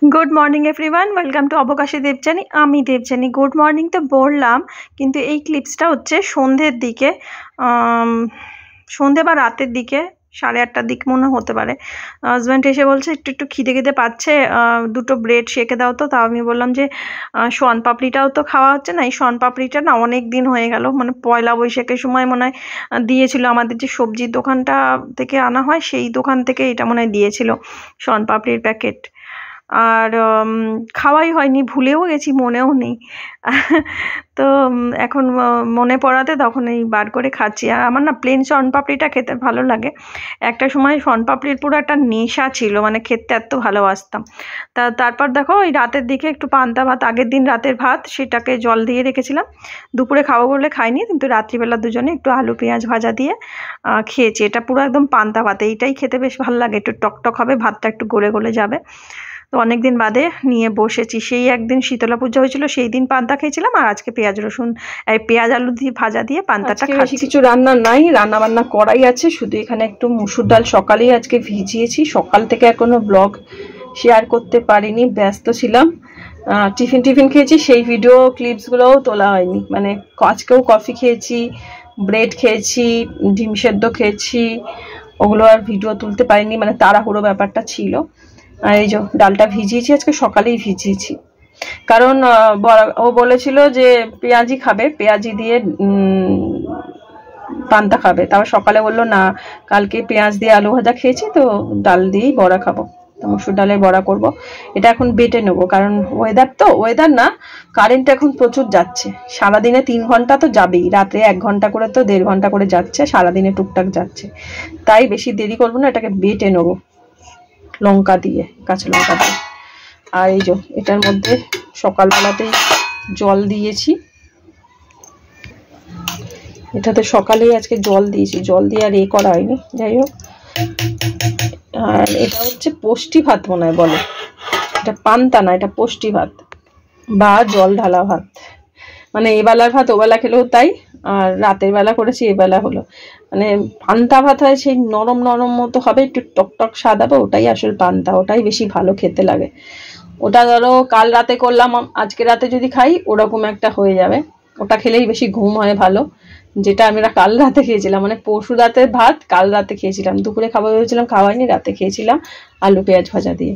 Good morning everyone welcome to Abakashi Debjani आमी Debjani good morning तो बोललाम किन्तु এই ক্লিপসটা হচ্ছে সন্ধ্যের দিকে সন্ধ্যে বা রাতের দিকে 8:30টার দিক মনে হতে পারে। হাজব্যান্ড এসে বলছে একটু একটু খিদে খিদে পাচ্ছে, দুটো ব্রেড সেকে দাও তো। তাও আমি বললাম যে শন পাপড়িটাও তো খাওয়া হচ্ছে না, এই শন পাপড়িটা না অনেক দিন হয়ে গেল, মানে পয়লা বৈশাখের সময় মনে হয় দিয়েছিল, আমাদের যে সবজির দোকানটা থেকে আনা হয় সেই দোকান থেকে এটা মনে হয় দিয়েছিল শন পাপড়ির প্যাকেট। আর খাওয়াই হয়নি, ভুলেও গেছি, মনেও নেই। তো এখন মনে পড়াতে তখন এই বার করে খাচ্ছি। আর আমার না প্লেন শনপাপড়িটা খেতে ভালো লাগে। একটা সময় শনপাপড়ির পুরো একটা নেশা ছিল, মানে খেতে এত ভালোবাসতাম। তারপর দেখো ওই রাতের দিকে একটু পান্তা ভাত, আগের দিন রাতের ভাত, সেটাকে জল দিয়ে রেখেছিলাম। দুপুরে খাবো বলে খাইনি, কিন্তু রাত্রিবেলা দুজনে একটু আলু পেঁয়াজ ভাজা দিয়ে খেয়েছি। এটা পুরো একদম পান্তা ভাত, এইটাই খেতে বেশ ভালো লাগে, একটু টকটক হবে, ভাতটা একটু গলে গলে যাবে। তো অনেক দিন বাদে নিয়ে বসেছি। সেই একদিন শীতলা পূজা হয়েছিল, সেই দিন পান্তা খেয়েছিলাম, আর আজকে পেঁয়াজ রসুন পেঁয়াজ আলু দিয়ে ভাজা দিয়ে পান্তাটা খাচ্ছি। কিছু রান্না নাই, রান্না বান্না করাই আছে, শুধু এখানে একটু মুসুর ডাল সকালেই আজকে ভিজিয়েছি। সকাল থেকে এখনো ব্লগ শেয়ার করতে পারিনি, ব্যস্ত ছিলাম। টিফিন খেয়েছি, সেই ভিডিও ক্লিপসগুলোও তোলা হয়নি। মানে আজকেও কফি খেয়েছি, ব্রেড খেয়েছি, ডিম সেদ্ধ খেয়েছি, ওগুলো আর ভিডিও তুলতে পারিনি, মানে তাড়াহুড়ো ব্যাপারটা ছিল। আর এই যে ডালটা ভিজিয়েছি, আজকে সকালেই ভিজিয়েছি, কারণ ও বলেছিল যে পেঁয়াজি খাবে, পেঁয়াজি দিয়ে পান্তা খাবে। তারপর সকালে বললো না, কালকে পেঁয়াজ দিয়ে আলু ভাজা খেয়েছি, তো ডাল দিয়েই বড়া খাবো, তো মসুর ডালের বড়া করব। এটা এখন বেটে নেবো, কারণ ওয়েদার না, কারেন্ট এখন প্রচুর যাচ্ছে, সারাদিনে 3 ঘন্টা তো যাবেই, রাত্রে 1 ঘন্টা করে, তো 1.5 ঘন্টা করে যাচ্ছে, সারাদিনে টুকটাক যাচ্ছে। তাই বেশি দেরি করবো না, এটাকে বেটে নেবো লঙ্কা দিয়ে, কাঁচা লঙ্কা দিয়ে। আর এই যে এটার মধ্যে সকালবেলাতেই জল দিয়েছি, এটাতে সকালেই আজকে জল দিয়েছি, জল দিয়ে আর করা হয়নি, যাই হোক। আর এটা হচ্ছে পোষ্টি ভাত মনে হয় বলে, এটা পান্তা না, এটা পোষ্টি ভাত বা জল ঢালা ভাত। মানে এবেলার ভাত ওবেলা খেলেও তাই, আর রাতের বেলা করেছি এবেলা হলো। মানে পান্তা ভাত হয় সেই নরম নরম মতো হবে, একটু টকটক স্বাদ হবে, ওটাই আসল পান্তা, ওটাই বেশি ভালো খেতে লাগে। ওটা ধরো কাল রাতে করলাম, আজকে রাতে যদি খাই ওরকম একটা হয়ে যাবে, ওটা খেলেই বেশি ঘুম হয় ভালো। যেটা আমরা কাল রাতে খেয়েছিলাম, মানে পরশু রাতের ভাত কাল রাতে খেয়েছিলাম, দুপুরে খাবার ভেবেছিলাম, খাওয়াইনি, রাতে খেয়েছিলাম আলু পেঁয়াজ ভাজা দিয়ে।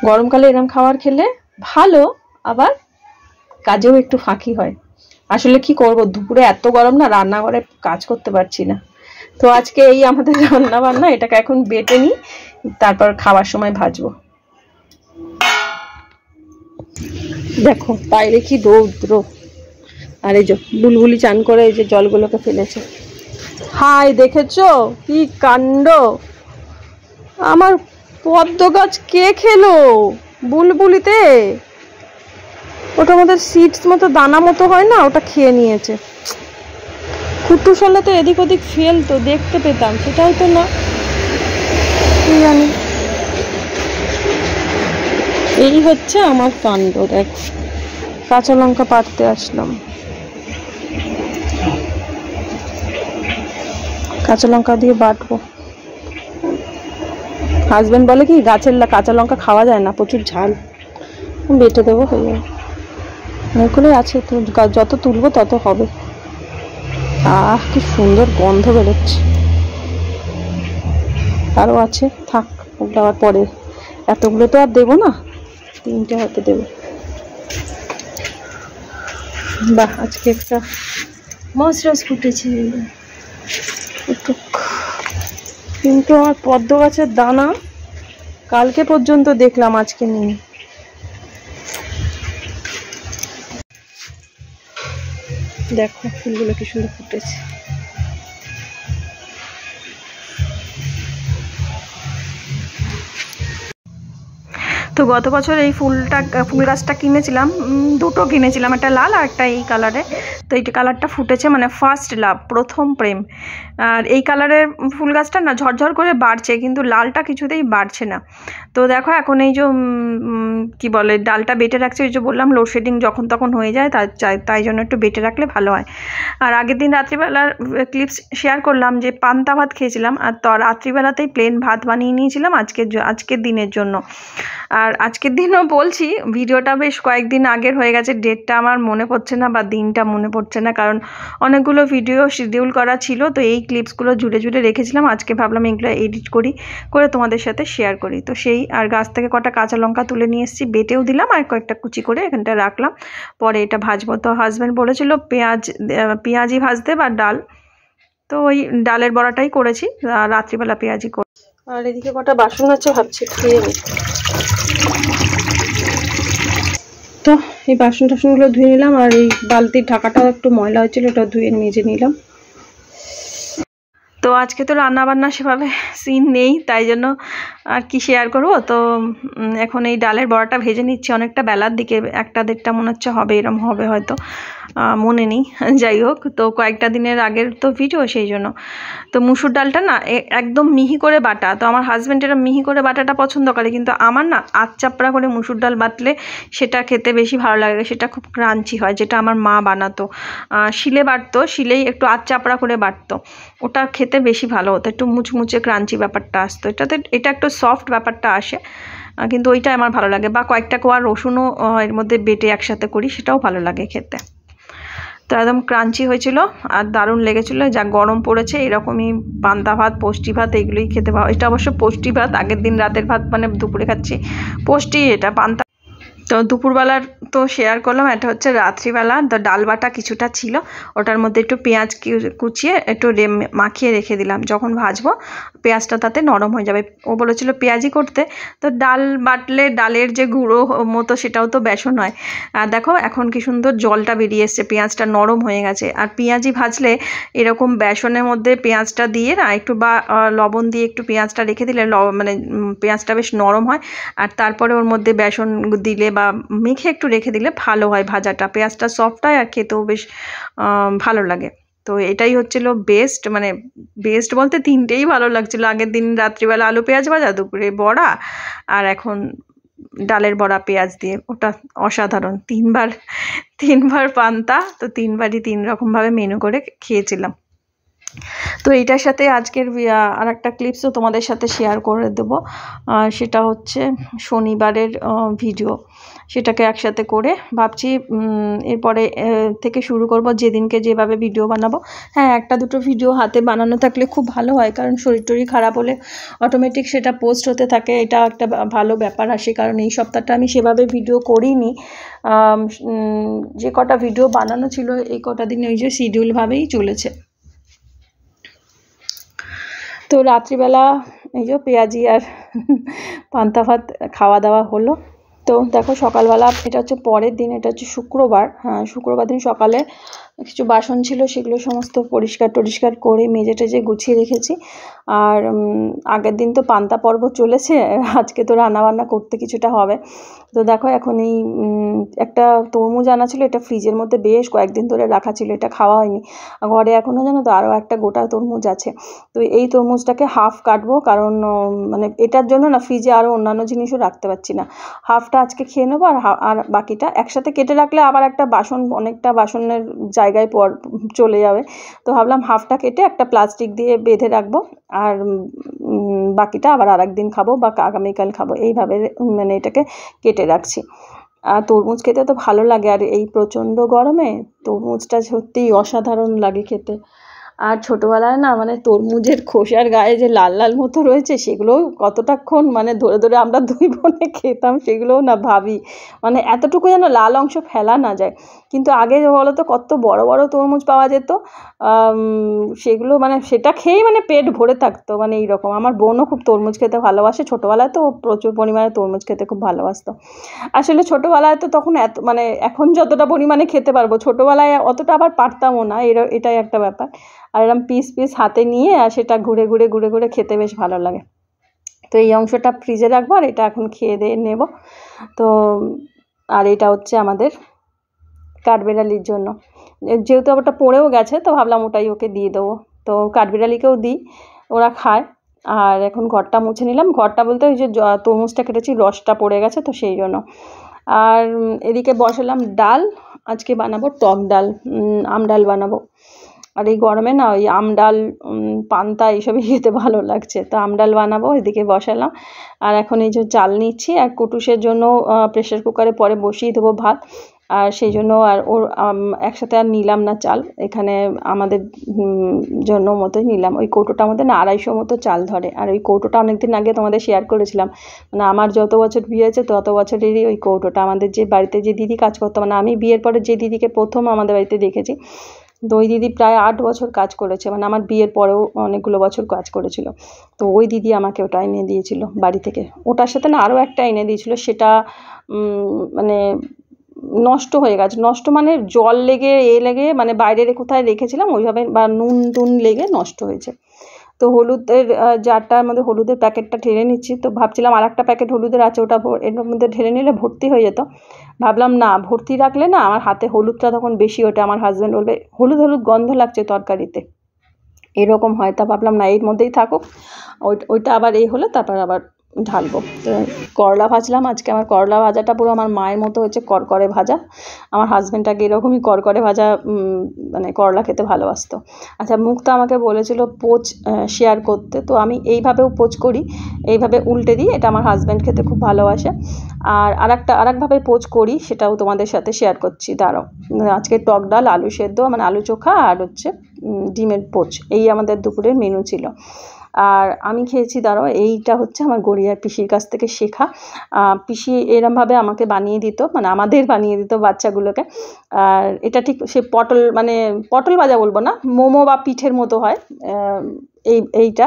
গরমকালে এরকম খাবার খেলে ভালো, আবার কাজেও একটু ফাঁকি হয়। আসলে কি করব, দুপুরে এত গরম না, রান্নাঘরে কাজ করতে পারছি না। তো আজকে এই আমাদের রান্না বান্না, এটাকে এখন বেটে নিই, তারপর খাওয়ার সময় ভাজবো। দেখো বাইরে কি রৌদ্র, আর এই যে বুলবুলি চান করে এই যে জলগুলোকে ফেলেছে। হাই, দেখেছো কি কাণ্ড, আমার পদ্ম গাছ কে খেলো বুলবুলিতে, ওটা আমাদের সিডস মতো দানা মতো হয় না, ওটা খেয়ে নিয়েছে। কুটুস হলে তো এদিক ওদিক ফেলতো, দেখতে পেতাম, সেটাই তো না, কি জানি। এই হচ্ছে আমার কাণ্ড। দেখ, কাঁচা লঙ্কা পাড়তে আসলাম, কাঁচা লঙ্কা দিয়ে বাটবো। হাজবেন্ড বলে কি গাছের কাঁচা লঙ্কা খাওয়া যায় না, প্রচুর ঝাল, বেটে দেবো, হয়ে যাবে। অনেকগুলো আছে, যত তুলবো তত হবে। কি সুন্দর গন্ধ বেরোচ্ছে। আরো আছে, থাক, ওগুলো আবার পরে, এতগুলো তো আর দেবো না, 3টে হয়তো দেবো। বাহ, আজকে একটা মাছ রস ফুটেছে, কিন্তু আমার পদ্ম গাছের দানা কালকে পর্যন্ত দেখলাম, আজকে নেই। দেখো ফুলগুলো কি সুন্দর ফুটেছে। তো গত বছর এই ফুল গাছটা কিনেছিলাম, দুটো কিনেছিলাম, একটা লাল আর একটা এই কালারে। তো এই কালারটা ফুটেছে, মানে ফার্স্ট লাভ, প্রথম প্রেম। আর এই কালারের ফুল গাছটা না ঝরঝর করে বাড়ছে, কিন্তু লালটা কিছুতেই বাড়ছে না। তো দেখো এখন এই যে কি বলে ডালটা বেটে রাখছি, ওই যে বললাম লোডশেডিং যখন তখন হয়ে যায়, তাই জন্য একটু বেটে রাখলে ভালো হয়। আর আগের দিন রাত্রিবেলার ক্লিপস শেয়ার করলাম যে পান্তা ভাত খেয়েছিলাম, আর তো রাত্রিবেলাতেই প্লেন ভাত বানিয়ে নিয়েছিলাম আজকের দিনের জন্য। আর আজকের দিনও বলছি, ভিডিওটা বেশ কয়েকদিন আগের হয়ে গেছে, ডেটটা আমার মনে পড়ছে না বা দিনটা মনে পড়ছে না, কারণ অনেকগুলো ভিডিও শিডিউল করা ছিল, তো এই ক্লিপসগুলো জুড়ে জুড়ে রেখেছিলাম। আজকে ভাবলাম এগুলো এডিট করে তোমাদের সাথে শেয়ার করি। তো সেই আর গাছ থেকে কটা কাঁচা লঙ্কা তুলে নিয়ে এসেছি, বেটেও দিলাম আর কয়েকটা কুচি করে এখানটা রাখলাম, পরে এটা ভাজবো। তো হাজব্যান্ড বলেছিল পেঁয়াজি ভাজতে বা ডাল, তো ওই ডালের বড়াটাই করেছি, রাত্রিবেলা পেঁয়াজি করে। আর এদিকে কটা বাসন আছে, ভাবছি খেয়ে নিই। তো এই বাসন টাসনগুলো ধুয়ে নিলাম, আর এই বালতির ঢাকাটাও একটু ময়লা হয়েছিল, ওটা ধুয়ে মেজে নিলাম। তো আজকে তো রান্নাবান্না সেভাবে সিন নেই, তাই জন্য আর কি শেয়ার করবো। তো এখন এই ডালের বড়াটা ভেজে নিচ্ছি, অনেকটা বেলার দিকে, 1-1:30 মনে হচ্ছে হবে, এরম হবে হয়তো, মনে নেই। যাই হোক, তো কয়েকটা দিনের আগের তো ভিডিও, সেই জন্য। তো মুসুর ডালটা না একদম মিহি করে বাটা, তো আমার হাজব্যান্ড এরা মিহি করে বাটাটা পছন্দ করে, কিন্তু আমার না আধচাপড়া করে মুসুর ডাল বাটলে সেটা খেতে বেশি ভালো লাগে, সেটা খুব ক্রাঞ্চি হয়, যেটা আমার মা বানাতো, শিলে বাটতো, শিলেই একটু আধচাপড়া করে বাটতো, ওটা খেতে বেশি ভালো হতো, একটু মুচমুচে ক্রাঞ্চি ব্যাপারটা আসতো, এটা একটু সফট ব্যাপারটা আসে, কিন্তু ওইটা আমার ভালো লাগে। বা কয়েকটা কোয়া রসুনও এর মধ্যে বেটে একসাথে করি, সেটাও ভালো লাগে খেতে। তো একদম ক্রাঞ্চি হয়েছিল আর দারুণ লেগেছিল। যা গরম পড়েছে, এরকমই পান্তা ভাত, পুষ্টি ভাত, এইগুলোই খেতে পাওয়া। এটা অবশ্য পুষ্টি ভাত, আগের দিন রাতের ভাত মানে দুপুরে খাচ্ছি পুষ্টি, এটা পান্তা। তো দুপুরবেলার তো শেয়ার করলাম, এটা হচ্ছে রাত্রিবেলা। তো ডাল বাটা কিছুটা ছিল, ওটার মধ্যে একটু পেঁয়াজ কুচিয়ে একটু মাখিয়ে রেখে দিলাম, যখন ভাজবো পেঁয়াজটা তাতে নরম হয়ে যাবে। ও বলেছিল পেঁয়াজি করতে, তো ডাল বাটলে ডালের যে গুঁড়ো মতো সেটাও তো বেসন হয়। আর দেখো এখন কি সুন্দর জলটা বেরিয়ে এসছে, পেঁয়াজটা নরম হয়ে গেছে। আর পেঁয়াজি ভাজলে এরকম বেসনের মধ্যে পেঁয়াজটা দিয়ে না একটু বা লবণ দিয়ে একটু পেঁয়াজটা রেখে দিলে মানে পেঁয়াজটা বেশ নরম হয়, আর তারপরে ওর মধ্যে বেসন দিলে বা মেখে একটু রেখে দিলে ভালো হয় ভাজাটা, পেঁয়াজটা সফট হয় আর খেতেও বেশ ভালো লাগে। তো এটাই হচ্ছিল বেস্ট, মানে বেস্ট বলতে তিনটেই ভালো লাগছিলো। আগের দিন রাত্রিবেলা আলু পেঁয়াজ ভাজা, দুপুরে বড়া, আর এখন ডালের বড়া পেঁয়াজ দিয়ে, ওটা অসাধারণ। তিনবার পান্তা, তো তিনবারই 3 রকমভাবে মেনু করে খেয়েছিলাম। তো এইটার সাথে আজকের আর একটা ক্লিপসও তোমাদের সাথে শেয়ার করে দেব, সেটা হচ্ছে শনিবারের ভিডিও, সেটাকে একসাথে করে ভাবছি এরপরে থেকে শুরু করব, যেদিনকে যেভাবে ভিডিও বানাবো। হ্যাঁ, 1-2 ভিডিও হাতে বানানো থাকলে খুব ভালো হয়, কারণ শরীর টরীর খারাপ হলে অটোমেটিক সেটা পোস্ট হতে থাকে, এটা একটা ভালো ব্যাপার আসে। কারণ এই সপ্তাহটা আমি সেভাবে ভিডিও করিনি, যে কটা ভিডিও বানানো ছিল এই কটা দিন ওই যে শিডিউলভাবেই চলেছে। তো রাত্রিবেলা এই যে পেঁয়াজি আর পান্তা ভাত খাওয়া দাওয়া হলো। তো দেখো সকালবেলা, এটা হচ্ছে পরের দিন, এটা হচ্ছে শুক্রবার। হ্যাঁ, শুক্রবার দিন সকালে কিছু বাসন ছিল, সেগুলো সমস্ত পরিষ্কার করে মেজে টেজে গুছিয়ে রেখেছি। আর আগের দিন তো পান্তা পর্ব চলেছে, আজকে তো রান্নাবান্না করতে কিছুটা হবে। তো দেখো এখন এই একটা তরমুজ আনা ছিল, এটা ফ্রিজের মধ্যে বেশ কয়েকদিন ধরে রাখা ছিল, এটা খাওয়া হয়নি। ঘরে এখনও জানো তো আরও একটা গোটা তরমুজ আছে। তো এই তরমুজটাকে হাফ কাটবো, কারণ মানে এটার জন্য না ফ্রিজে আরও অন্যান্য জিনিসও রাখতে পারছি না। হাফটা আজকে খেয়ে নেবো, আর বাকিটা একসাথে কেটে রাখলে আবার একটা অনেকটা বাসনের জায়গায় চলে যাবে। তো ভাবলাম হাফটা কেটে একটা প্লাস্টিক দিয়ে বেঁধে রাখবো, আর বাকিটা আবার আরেকদিন খাবো বা আগামীকাল খাবো, এইভাবে মানে এটাকে কেটে রাখছি। আর তরমুজ খেতে তো ভালো লাগে, আর এই প্রচণ্ড গরমে তরমুজটা সত্যিই অসাধারণ লাগে খেতে। আর ছোটোবেলায় না মানে তরমুজের খোসার গায়ে যে লাল লাল মতো রয়েছে, সেগুলোও কতটাক্ষণ মানে ধরে আমরা 2 বোনে খেতাম, সেগুলোও না ভাবি মানে এতটুকু যেন লাল অংশ ফেলা না যায়। কিন্তু আগে বলো তো কত বড় বড় তরমুজ পাওয়া যেত, সেগুলো মানে সেটা খেয়েই মানে পেট ভরে থাকতো, মানে এইরকম। আমার বোনও খুব তরমুজ খেতে ভালোবাসে, ছোটোবেলায় তো প্রচুর পরিমাণে তরমুজ খেতে খুব ভালোবাসতো। আসলে ছোটোবেলায় তো তখন মানে এখন যতটা পরিমাণে খেতে পারবো, ছোটোবেলায় অতটা আবার পারতামও না, এটাই একটা ব্যাপার। আর এরকম পিস হাতে নিয়ে আর সেটা ঘুরে ঘুরে খেতে বেশ ভালো লাগে। তো এই অংশটা ফ্রিজে রাখবো, আর এটা এখন খেয়ে দিয়ে নেব। তো আর এটা হচ্ছে আমাদের কাঠবেড়ালির জন্য, যেহেতু ওটা পড়েও গেছে, তো ভাবলাম ওটাই ওকে দিয়ে দেবো। তো কাঠবেড়ালিকেও দিই, ওরা খায়। আর এখন ঘরটা মুছে নিলাম। ঘরটা বলতে ওই যে তরমুজটা কেটেছি রসটা পড়ে গেছে তো সেই জন্য। আর এদিকে বসালাম ডাল, আজকে বানাবো টক ডাল, আম ডাল বানাবো। আর এই গরমে না ওই আম ডাল পান্তা এইসবই খেতে ভালো লাগছে, তো আম ডাল বানাবো, এদিকে বসালাম। আর এখন এই যে চাল নিচ্ছি, আর কুটুসের জন্য প্রেশার কুকারে পরে বসিয়ে দেবো ভাত, আর সেই জন্য আর ওর একসাথে আর নিলাম না চাল, এখানে আমাদের জন্য মতোই নিলাম। ওই কৌটোটার মধ্যে না 250 মতো চাল ধরে, আর ওই কৌটোটা অনেকদিন আগে তোমাদের শেয়ার করেছিলাম, মানে আমার যত বছর বিয়ে হয়েছে তত বছরেরই ওই কৌটোটা। আমাদের যে বাড়িতে যে দিদি কাজ করতো, মানে আমি বিয়ের পরে যে দিদিকে প্রথম আমাদের বাড়িতে দেখেছি, তো ওই দিদি প্রায় 8 বছর কাজ করেছে, মানে আমার বিয়ের পরেও অনেকগুলো বছর কাজ করেছিল। তো ওই দিদি আমাকে ওটা এনে দিয়েছিল বাড়ি থেকে। ওটার সাথে না আরও একটা এনে দিয়েছিল, সেটা মানে নষ্ট হয়ে গেছে। নষ্ট মানে জল লেগে লেগে, মানে বাইরে কোথায় রেখেছিলাম ওইভাবে, বা নুন টুন লেগে নষ্ট হয়েছে। তো হলুদের জারটার মধ্যে হলুদের প্যাকেটটা ঢেলে নিচ্ছি। তো ভাবছিলাম আর একটা প্যাকেট হলুদের আছে, ওটা এর মধ্যে ঢেলে নিলে ভর্তি হয়ে যেত। ভাবলাম না, ভর্তি রাখলে না আমার হাতে হলুদটা তখন বেশি ওঠে, আমার হাজব্যান্ড বলবে হলুদ হলুদ গন্ধ লাগছে তরকারিতে, এরকম হয়। তা ভাবলাম না, এর মধ্যেই থাকুক। ওইটা আবার এই হলে তারপর আবার ঢালবো। তো করলা ভাজলাম আজকে। আমার করলা ভাজাটা পুরো আমার মায়ের মতো হচ্ছে, করকরে ভাজা। আমার হাজব্যান্ডটাকে এরকমই করকরে ভাজা মানে করলা খেতে ভালোবাসতো। আচ্ছা, মুক্তা আমাকে বলেছিল পোচ শেয়ার করতে, তো আমি এইভাবেও পোচ করি, এইভাবে উল্টে দিই, এটা আমার হাজব্যান্ড খেতে খুব ভালোবাসে। আর আরেকভাবে পোচ করি, সেটাও তোমাদের সাথে শেয়ার করছি, দাঁড়াও। আজকে টক ডাল, আলু সেদ্ধ, মানে আলু চোখা, আর হচ্ছে ডিমের পোচ, এই আমাদের দুপুরের মেনু ছিল। আর আমি খেয়েছি, দাঁড়াও, এইটা হচ্ছে আমার গড়িয়ার পিসির কাছ থেকে শেখা। পিসি এরমভাবে আমাকে বানিয়ে দিত, মানে আমাদের বানিয়ে দিত বাচ্চাগুলোকে। আর এটা ঠিক সে পটল ভাজা বলবো না, মোমো বা পিঠের মতো হয়। এইটা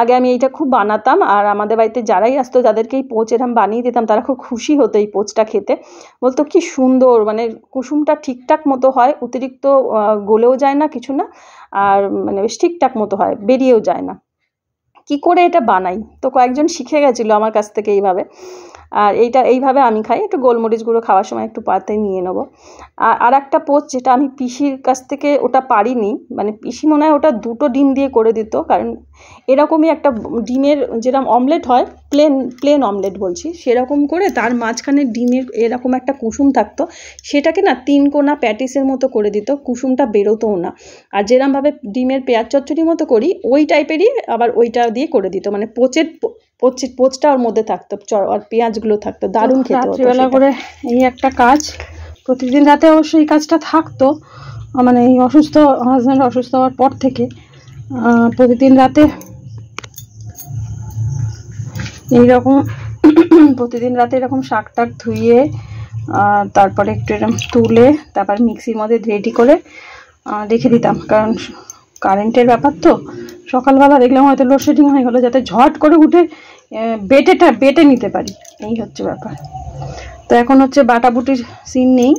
আগে আমি এইটা খুব বানাতাম, আর আমাদের বাড়িতে যারাই আসতো, যাদেরকে এই পোচ এরম বানিয়ে দিতাম, তারা খুব খুশি হতো এই পোচটা খেতে। বলতো কি সুন্দর, মানে কুসুমটা ঠিকঠাক মতো হয়, অতিরিক্ত গলেও যায় না কিছু না, আর মানে বেশ ঠিকঠাক মতো হয়, বেরিয়েও যায় না। কি করে এটা বানাই, তো কয়েকজন শিখে গেছিলো আমার কাছ থেকে এইভাবে। আর এইভাবে আমি খাই, একটু গোলমরিচ গুঁড়ো খাওয়ার সময় একটু পাতে নিয়ে নেবো। আর একটা পোচ যেটা আমি পিসির কাছ থেকে ওটা পারিনি, মানে পিসি মনে হয় ওটা 2টো ডিম দিয়ে করে দিত, কারণ এরকমই একটা ডিমের যেরকম অমলেট হয়, প্লেন অমলেট বলছি, সেরকম করে তার মাঝখানে ডিমের এরকম একটা কুসুম থাকতো, সেটাকে না 3 কোনা প্যাটিসের মতো করে দিত, কুসুমটা বেরোতোও না। আর যেরমভাবে ডিমের পেঁয়াজ চচ্চড়ির মতো করি ওই টাইপেরই আবার ওইটা দিয়ে করে দিত, মানে পোচটা ওর মধ্যে থাকতো, আর পেঁয়াজগুলো থাকতো, দারুণ খেতে হতো। রাত্রিবেলা করে এই একটা কাজ, প্রতিদিন রাতে অবশ্যই এই কাজটা থাকতো, মানে এই হাজব্যান্ড অসুস্থ হওয়ার পর থেকে প্রতিদিন রাতে এরকম শাক টাক ধুয়ে তারপরে একটু এরকম তুলে তারপর মিক্সির মধ্যে রেডি করে রেখে দিতাম, কারণ কারেন্টের ব্যাপার তো। সকালবেলা দেখলাম হয়তো লোডশেডিং হয়ে গেলো, যাতে ঝট করে উঠে বেটে নিতে পারি, এই হচ্ছে ব্যাপার। তো এখন হচ্ছে বাটাবুটির সিন নেই,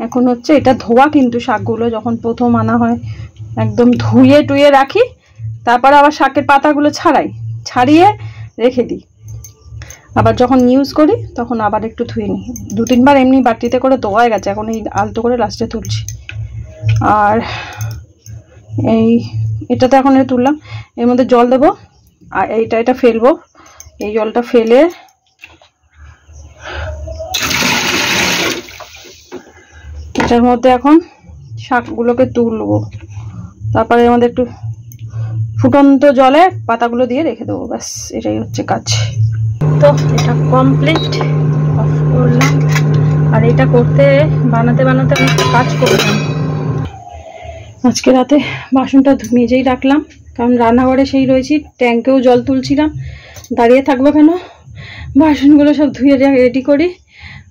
এখন হচ্ছে এটা ধোয়া, কিন্তু শাকগুলো যখন প্রথম আনা হয় একদম ধুয়ে টুয়ে রাখি, তারপরে আবার শাকের পাতাগুলো ছাড়িয়ে রেখে দিই, আবার যখন ইউজ করি তখন আবার একটু ধুয়ে নিই। 2-3 বার এমনি বাটিতে করে ধোয়া গেছে, এখন এই আলতো করে লাস্টে তুলছি। আর এটাতে এখন তুললাম, এর মধ্যে জল দেবো, আর এটা ফেলবো, এই জলটা ফেলে এটার মধ্যে এখন শাকগুলোকে তুলবো, তারপরে এর মধ্যে একটু ফুটন্ত জলে পাতাগুলো দিয়ে রেখে দেবো, ব্যাস এটাই হচ্ছে কাজ। তো এটা কমপ্লিট, অফ করলাম। আর এটা বানাতে আমি একটা কাজ করলাম, আজকে রাতে বাসনটা মেজেই রাখলাম, কারণ রান্নাঘরে সেই রয়েছি, ট্যাঙ্কেও জল তুলছিলাম, দাঁড়িয়ে থাকবো কেন, বাসনগুলো সব ধুয়ে রেডি করি।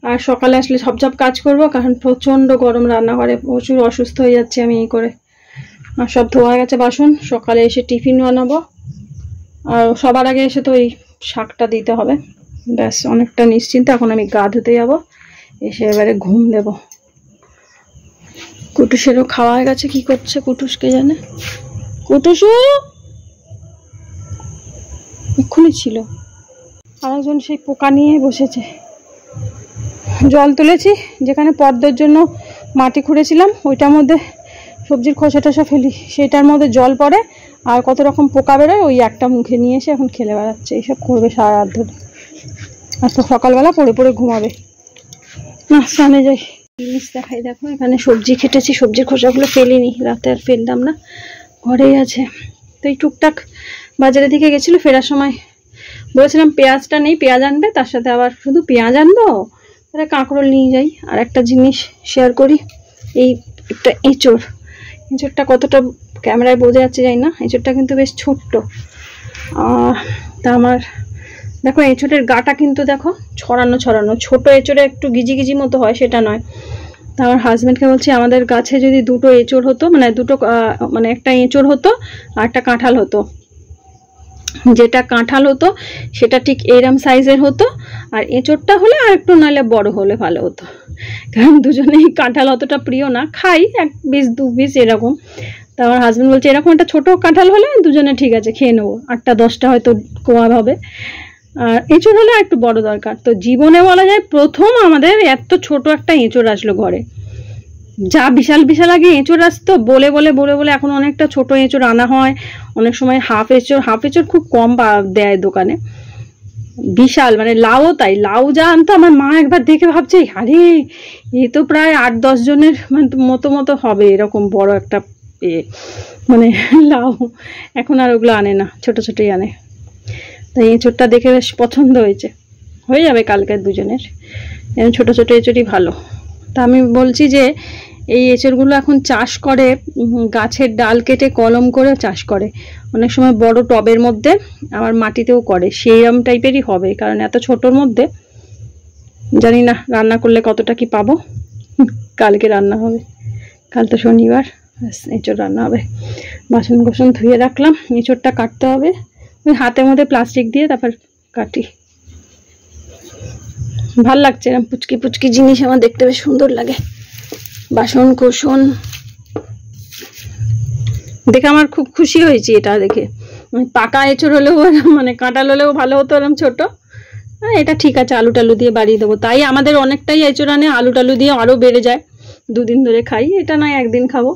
আর সকালে আসলে সব কাজ করব, কারণ প্রচণ্ড গরম রান্নাঘরে, প্রচুর অসুস্থ হয়ে যাচ্ছে আমি এই করে। আর সব ধোয়া গেছে বাসন, সকালে এসে টিফিন বানাবো, আর সবার আগে এসে তো এই শাকটা দিতে হবে, ব্যাস অনেকটা নিশ্চিন্তে। এখন আমি গা ধুতে যাবো, এসে এবারে ঘুম দেব। কুটুসেরও খাওয়া হয়ে গেছে, কি করছে কুটুসকে জানে। কুটুসু এক্ষুনি ছিল, আরেকজন সেই পোকা নিয়ে বসেছে। জল তুলেছি, যেখানে পদ্মের জন্য মাটি খুঁড়েছিলাম ওইটার মধ্যে সবজির খোসা টোসা ফেলি, সেটার মধ্যে জল পড়ে, আর কত রকম পোকা বেরোয়, ওই একটা মুখে নিয়ে এসে এখন খেলে বেড়াচ্ছে, এইসব করবে সারা রাত ধরে। আর তো সকালবেলা পড়ে পড়ে ঘুমাবে না। স্নানে যাই, জিনিস দেখাই। দেখো এখানে সবজি কেটেছি, সবজির খোসাগুলো ফেলিনি, রাতে আর ফেললাম না, ঘরেই আছে। তো এই টুকটাক বাজারের দিকে গেছিলো, ফেরার সময় বলেছিলাম পেঁয়াজটা নেই, পেঁয়াজ আনবে, তার সাথে আবার শুধু পেঁয়াজ আনবো, তাহলে কাঁকরোল নিয়ে যাই। আর একটা জিনিস শেয়ার করি, এই একটা এঁচোড়টা কতটা ক্যামেরায় বোঝা যাচ্ছে জানি না, এঁচোড়টা কিন্তু বেশ ছোট্ট। তা আমার দেখো এঁচোড়ের গাটা কিন্তু দেখো ছড়ানো, ছোট এঁচোড়ে একটু গিজি গিজি মতো হয়, সেটা নয়। তা আমার হাজব্যান্ডকে বলছি আমাদের গাছে যদি দুটো এঁচোড় হতো, মানে একটা এঁচোড় হতো আর একটা কাঁঠাল হতো, যেটা কাঁঠাল হতো সেটা ঠিক এরম সাইজের হতো, আর এঁচোড়টা হলে আর একটু নাহলে বড় হলে ভালো হতো, কারণ দুজনেই কাঁঠাল অতটা প্রিয় না, খাই 1 পিস 2 পিস এরকম। তা আমার হাজব্যান্ড বলছে এরকম একটা ছোট কাঁঠাল হলে দুজনে ঠিক আছে খেয়ে নেবো, 8টা 10টা হয়তো কোয়া হবে, আর এঁচোড় হলে একটু বড় দরকার। তো জীবনে বলা যায় প্রথম আমাদের এত ছোট একটা এঁচোড় আসলো ঘরে। যা বিশাল বিশাল আগে এঁচোড় আসতো, বলে বলে এখন অনেকটা ছোট এঁচোড় আনা হয়, অনেক সময় হাফ এঁচোড় খুব কম দেয় দোকানে। বিশাল, মানে লাউ তাই, লাউ যা আনতো আমার মা একবার দেখে ভাবছে আরে এ তো প্রায় 8-10 জনের মতো হবে, এরকম বড় একটা মানে লাউ। এখন আর ওগুলো আনে না, ছোটই আনে। তাই এঁচোড়টা দেখে বেশ পছন্দ হয়েছে, হয়ে যাবে কালকে দুজনের। ছোট এঁচোড়ই ভালো। তা আমি বলছি যে এই এঁচোড়গুলো এখন চাষ করে, গাছের ডাল কেটে কলম করে চাষ করে, অনেক সময় বড় টবের মধ্যে, আবার মাটিতেও করে, সেইরকম টাইপেরই হবে, কারণ এত ছোটর মধ্যে জানি না রান্না করলে কতটা কি পাবো। কালকে রান্না হবে, কাল তো শনিবার, এঁচোড় রান্না হবে। বাসন কোসন ধুয়ে রাখলাম, এঁচোড়টা কাটতে হবে, ওই হাতের মধ্যে প্লাস্টিক দিয়ে তারপর কাটি। ভাল লাগছে এরকম পুচকি জিনিস, আমার দেখতে বেশ সুন্দর লাগে। বাসন কোসন দেখে আমার খুব খুশি হয়েছি, এটা দেখে। পাকা এঁচোড় হলেও, মানে কাঁঠাল হলেও ভালো হতো এরকম ছোট। এটা ঠিক আছে, আলু টালু দিয়ে বাড়িয়ে দেবো। তাই আমাদের অনেকটাই এঁচোড় আনে, আলু টালু দিয়ে আরো বেড়ে যায়, 2 দিন ধরে খাই, এটা নয় 1 দিন খাবো।